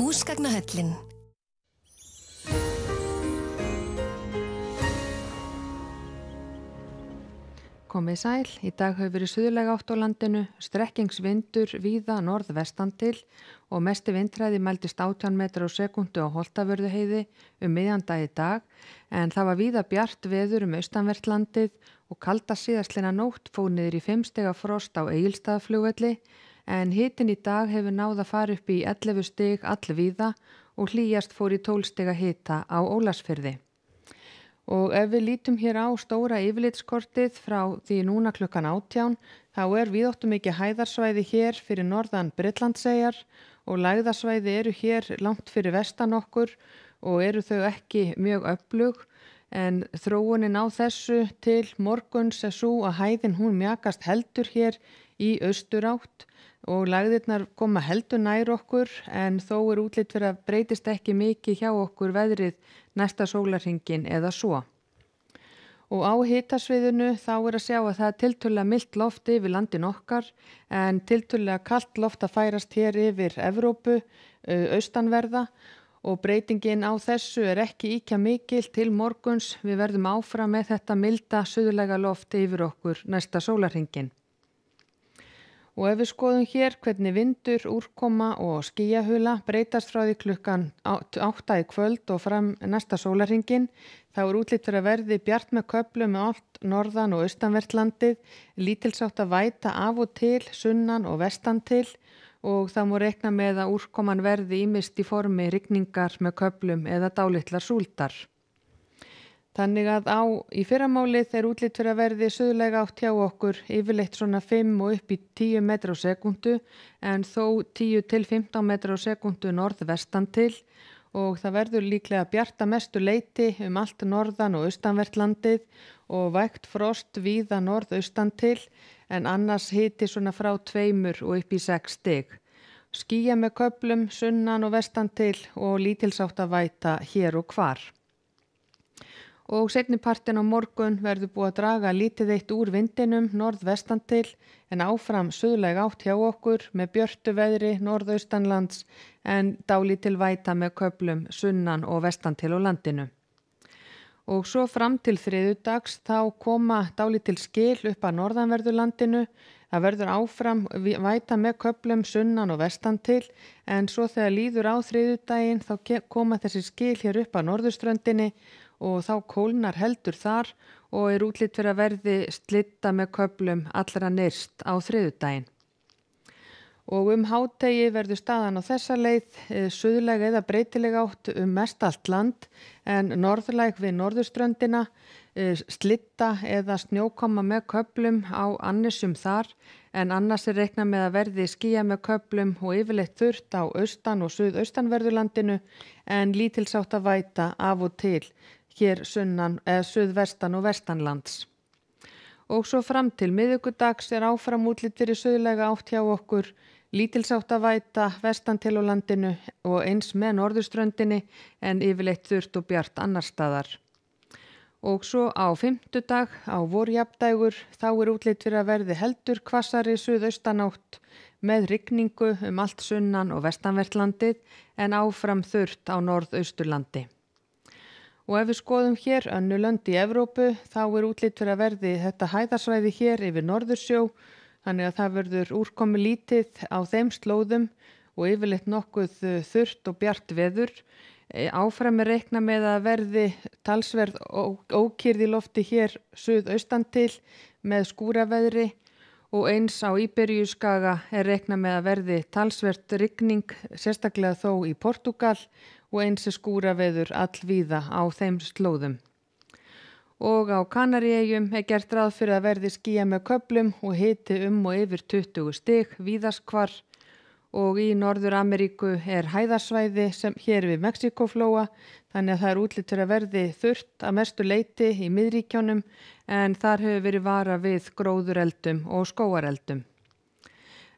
Húsgagnahöllin. Komið sæl, í dag hefur verið suðlæg átt á landinu, strekkingsvindur víða norðvestan til og mesti vindhraði mældist 18 metrar á sekundu á Holtavörðuheiði miðjan dag í dag, en það var víða bjart veður austanvert landið og kalda síðastlina nótt fór niður í 5 stiga frost á Egilsstaðaflugvelli, en hitinn í dag hefur náð að fara upp í 11 stig allvíða og hlýjast fór í 12 stiga hita á Ólafsfirði. Og ef við lítum hér á stóra yfirlitskortið frá því núna klukkan 18, þá víðáttumikið hæðarsvæði hér fyrir norðan Bretlandseyjar og lægðasvæði eru hér langt fyrir vestan okkur og eru þau ekki mjög öflug, en þróunin á þessu til morguns svo að hæðin hún mjakast heldur hér í austurátt og lægðirnar koma heldur nær okkur, en þó útlit fyrir að breytist ekki mikið hjá okkur veðrið næsta sólarhringinn eða svo. Og á hitasviðinu þá að sjá að það tiltölulega milt loft yfir landin okkar, en tiltölulega kalt loft að færast hér yfir Evrópu, austanverða, og breytingin á þessu ekki ýkja mikil til morguns. Við verðum áfram með þetta milda suðlæga loft yfir okkur næsta sólarhringinn. Og ef við skoðum hér hvernig vindur, úrkoma og skýjahula breytast frá því klukkan 8 í kvöld og fram næsta sólarhringinn, þá útlit fyrir að verði bjart með köflum með allt norðan og austanvert landið, lítilsátt að væta af og til, sunnan og vestan til, og það má reikna með að úrkoman verði ýmist í formi rigningar með köflum eða dálitlar súldar. Þannig að í fyrramálið útlit fyrir að verði suðlæga átt hjá okkur yfirleitt svona 5 og upp í 10 metrar á sekundu, en þó 10 til 15 metrar á sekundu norðvestan til, og það verður líklega bjart að mestu leyti allt norðan og austanvert landið og vægt frost víða norðaustan til, en annars hiti svona frá 2 og upp í 6 stig. Skýja með köflum sunnan og vestan til og lítilsátt að væta hér og hvar. Og seinnipartinn á morgun verður búið að draga lítið eitt úr vindinum norðvestan til, en áfram suðlæg átt hjá okkur með björtu veðri norðaustanlands, en dálítil væta með köflum sunnan og vestan til á landinu. Og svo fram til þriðjudags þá koma dálítil skil upp að norðanverðu landinu. Það verður áfram væta með köflum sunnan og vestan til, en svo þegar líður á þriðjudaginn þá koma þessi skil hér upp að norðurströndinni og þá kólnar heldur þar og útlit fyrir að verði slitta með köflum allra nyrst á þriðjudaginn. Og hádegi verður staðan á þessa leið, suðlæg eða breytileg átt mest allt land, en norðlæg við norðurströndina, slitta eða snjókoma með köflum á annissum þar, en annars reiknað með að verði skýja með köflum og yfirleitt þurrt á austan og suðaustanverðurlandinu, en lítilsátt að væta af og til hér sunnan eða suðvestan og vestanlands. Og svo fram til miðvikudags áfram útlit fyrir suðlæga átt hjá okkur, lítilsátt að væta vestan til á landinu og eins með norðurströndinni, en yfirleitt þurrt og bjart annar staðar. Og svo á fimmtudag, á vorjafndægur, þá útlit fyrir að verði heldur hvassari suðaustanátt með rigningu allt sunnan og vestanvert landið, en áfram þurrt á norðausturlandi. Og ef við skoðum hér önnur lönd í Evrópu, þá útlit fyrir að verði þetta hæðarsvæði hér yfir Norðursjó, þannig að það verður úrkomi lítið á þeim slóðum og yfirleitt nokkuð þurrt og bjart veður. Áfram reikna með að verði talsverð ókyrrð í lofti hér suðaustan til með skúraveðri, og eins á Íberíuskaga reikna með að verði talsvert rigning, sérstaklega þó í Portúgal, og eins skúraveður allvíða á þeim slóðum. Og á Kanaríeyjum gert ráð fyrir að verði skýja með köflum og hiti og yfir 20 stig víðast hvar, og í Norður-Ameríku hæðarsvæði sem hér við Mexíkóflóa, þannig að það útlit fyrir að verði þurrt að mestu leyti í miðríkjunum, en þar hefur verið varað við gróðureldum og skógareldum.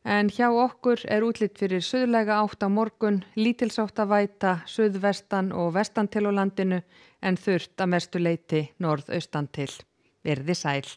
En hjá okkur útlit fyrir suðlæga átt á morgun, lítilsátt að væta suðvestan og vestan til á landinu, en þurrt að mestu leyti norðaustan til. Verði sæl.